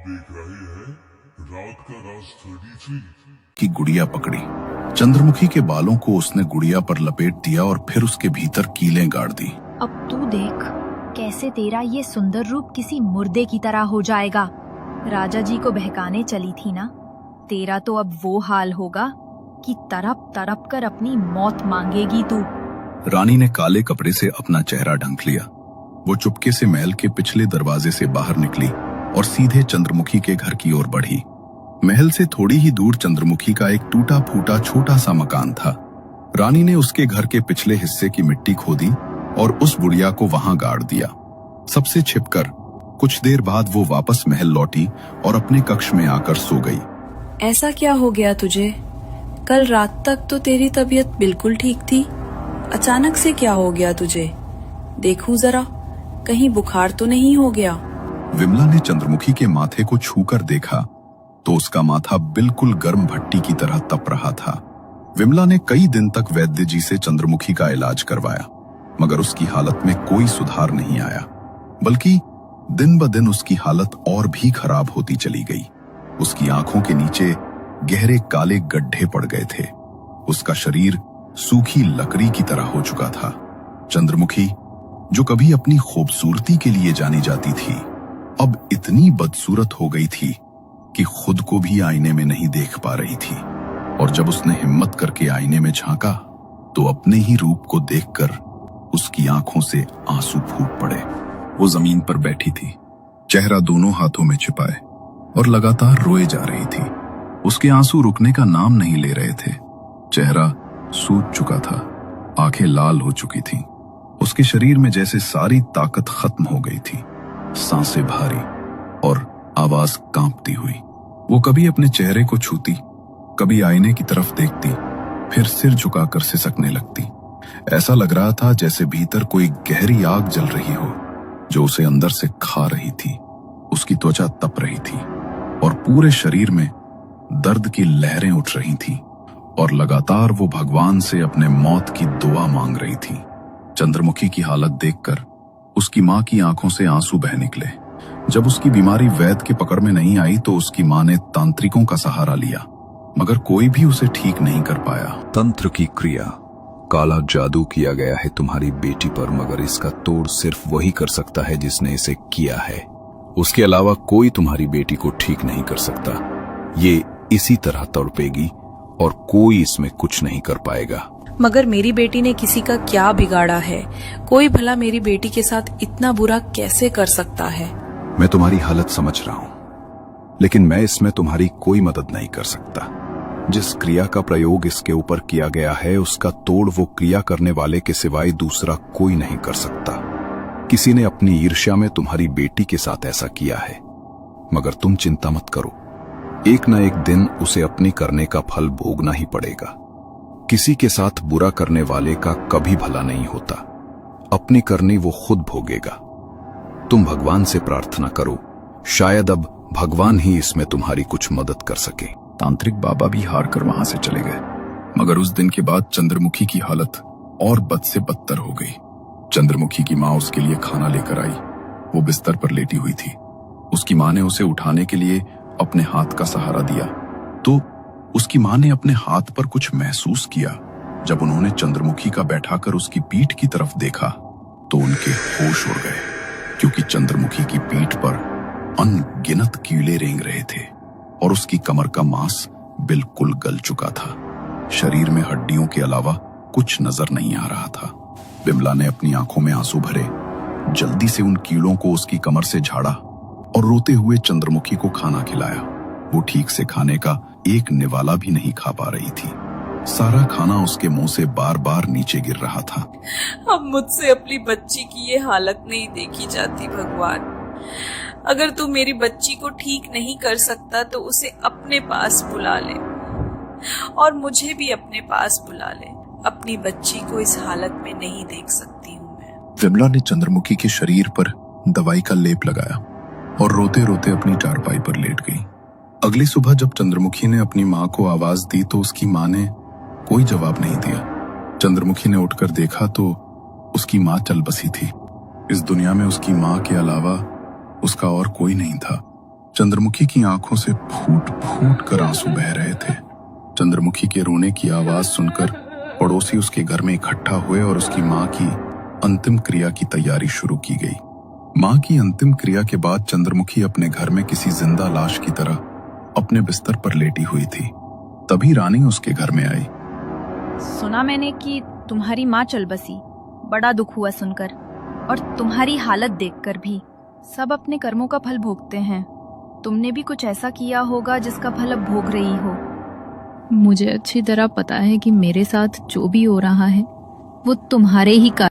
देख रहे हैं रात का राज 33 की गुड़िया पकड़ी। चंद्रमुखी के बालों को उसने गुड़िया पर लपेट दिया और फिर उसके भीतर कीलें गाड़ दी। अब तू देख कैसे तेरा ये सुंदर रूप किसी मुर्दे की तरह हो जाएगा। राजा जी को बहकाने चली थी ना, तेरा तो अब वो हाल होगा कि तड़प तड़प कर अपनी मौत मांगेगी तू। रानी ने काले कपड़े से अपना चेहरा ढंक लिया। वो चुपके से महल के पिछले दरवाजे से बाहर निकली और सीधे चंद्रमुखी के घर की ओर बढ़ी। महल से थोड़ी ही दूर चंद्रमुखी का एक टूटा फूटा छोटा सा मकान था। रानी ने उसके घर के पिछले हिस्से की मिट्टी खोदी और उस बुढ़िया को वहां गाड़ दिया, सबसे छिपकर। कुछ देर बाद वो वापस महल लौटी और अपने कक्ष में आकर सो गई। ऐसा क्या हो गया तुझे? कल रात तक तो तेरी तबीयत बिल्कुल ठीक थी, अचानक से क्या हो गया तुझे? देखूं जरा, कहीं बुखार तो नहीं हो गया? विमला ने चंद्रमुखी के माथे को छूकर देखा तो उसका माथा बिल्कुल गर्म भट्टी की तरह तप रहा था। विमला ने कई दिन तक वैद्य जी से चंद्रमुखी का इलाज करवाया, मगर उसकी हालत में कोई सुधार नहीं आया, बल्कि दिन ब दिन उसकी हालत और भी खराब होती चली गई। उसकी आंखों के नीचे गहरे काले गड्ढे पड़ गए थे। उसका शरीर सूखी लकड़ी की तरह हो चुका था। चंद्रमुखी, जो कभी अपनी खूबसूरती के लिए जानी जाती थी, अब इतनी बदसूरत हो गई थी कि खुद को भी आईने में नहीं देख पा रही थी। और जब उसने हिम्मत करके आईने में झांका तो अपने ही रूप को देखकर उसकी आंखों से आंसू फूट पड़े। वो जमीन पर बैठी थी, चेहरा दोनों हाथों में छिपाए, और लगातार रोए जा रही थी। उसके आंसू रुकने का नाम नहीं ले रहे थे। चेहरा सूज चुका था, आंखें लाल हो चुकी थीं। उसके शरीर में जैसे सारी ताकत खत्म हो गई थी। सांसें भारी और आवाज कांपती हुई। वो कभी अपने चेहरे को छूती, कभी आईने की तरफ देखती, फिर सिर झुकाकर सिसकने लगती। ऐसा लग रहा था जैसे भीतर कोई गहरी आग जल रही हो, जो उसे अंदर से खा रही थी। उसकी त्वचा तप रही थी और पूरे शरीर में दर्द की लहरें उठ रही थीं, और लगातार वो भगवान से अपने मौत की दुआ मांग रही थी। चंद्रमुखी की हालत देखकर उसकी मां की आंखों से आंसू बह निकले। जब उसकी बीमारी वैद्य के पकड़ में नहीं आई तो उसकी मां ने तांत्रिकों का सहारा लिया, मगर कोई भी उसे ठीक नहीं कर पाया। तंत्र की क्रिया, काला जादू किया गया है तुम्हारी बेटी पर, मगर इसका तोड़ सिर्फ वही कर सकता है जिसने इसे किया है। उसके अलावा कोई तुम्हारी बेटी को ठीक नहीं कर सकता। ये इसी तरह तड़पेगी और कोई इसमें कुछ नहीं कर पाएगा। मगर मेरी बेटी ने किसी का क्या बिगाड़ा है? कोई भला मेरी बेटी के साथ इतना बुरा कैसे कर सकता है? मैं तुम्हारी हालत समझ रहा हूं, लेकिन मैं इसमें तुम्हारी कोई मदद नहीं कर सकता। जिस क्रिया का प्रयोग इसके ऊपर किया गया है, उसका तोड़ वो क्रिया करने वाले के सिवाय दूसरा कोई नहीं कर सकता। किसी ने अपनी ईर्ष्या में तुम्हारी बेटी के साथ ऐसा किया है, मगर तुम चिंता मत करो, एक न एक दिन उसे अपनी करने का फल भोगना ही पड़ेगा। किसी के साथ बुरा करने वाले का कभी भला नहीं होता, अपनी करनी वो खुद भोगेगा। तुम भगवान से प्रार्थना करो, शायद अब भगवान ही इसमें तुम्हारी कुछ मदद कर सके। तांत्रिक बाबा भी हार कर वहां से चले गए, मगर उस दिन के बाद चंद्रमुखी की हालत और बद से बदतर हो गई। चंद्रमुखी की मां उसके लिए खाना लेकर आई। वो बिस्तर पर लेटी हुई थी। उसकी मां ने उसे उठाने के लिए अपने हाथ का सहारा दिया, तो उसकी मां ने अपने हाथ पर कुछ महसूस किया। जब उन्होंने चंद्रमुखी का बैठाकर उसकी पीठ की तरफ देखा तो उनके होश उड़ गए, क्योंकि चंद्रमुखी की पीठ पर अनगिनत कीड़े रेंग रहे थे और उसकी कमर का मांस बिल्कुल गल चुका था। शरीर में हड्डियों के अलावा कुछ नजर नहीं आ रहा था। विमला ने अपनी आंखों में आंसू भरे, जल्दी से उन कीड़ों को उसकी कमर से झाड़ा और रोते हुए चंद्रमुखी को खाना खिलाया। वो ठीक से खाने का एक निवाला भी नहीं खा पा रही थी। सारा खाना उसके मुंह से बार बार नीचे गिर रहा था। अब मुझसे अपनी बच्ची की ये हालत नहीं देखी जाती भगवान। अगर तू मेरी बच्ची को ठीक नहीं कर सकता तो उसे अपने पास बुला ले, और मुझे भी अपने पास बुला ले। अपनी बच्ची को इस हालत में नहीं देख सकती हूँ मैं। विमला ने चंद्रमुखी के शरीर पर दवाई का लेप लगाया और रोते रोते अपनी चारपाई पर लेट गई। अगली सुबह जब चंद्रमुखी ने अपनी मां को आवाज दी तो उसकी मां ने कोई जवाब नहीं दिया। चंद्रमुखी ने उठकर देखा तो उसकी मां चल बसी थी। इस दुनिया में उसकी मां के अलावा उसका और कोई नहीं था। चंद्रमुखी की आंखों से फूट फूट कर आंसू बह रहे थे। चंद्रमुखी के रोने की आवाज सुनकर पड़ोसी उसके घर में इकट्ठा हुए और उसकी मां की अंतिम क्रिया की तैयारी शुरू की गई। मां की अंतिम क्रिया के बाद चंद्रमुखी अपने घर में किसी जिंदा लाश की तरह अपने बिस्तर पर लेटी हुई थी। तभी रानी उसके घर में आई। सुना मैंने कि तुम्हारी माँ चल बसी। बड़ा दुख हुआ सुनकर, और तुम्हारी हालत देखकर भी। सब अपने कर्मों का फल भोगते हैं। तुमने भी कुछ ऐसा किया होगा जिसका फल अब भोग रही हो। मुझे अच्छी तरह पता है कि मेरे साथ जो भी हो रहा है वो तुम्हारे ही कारण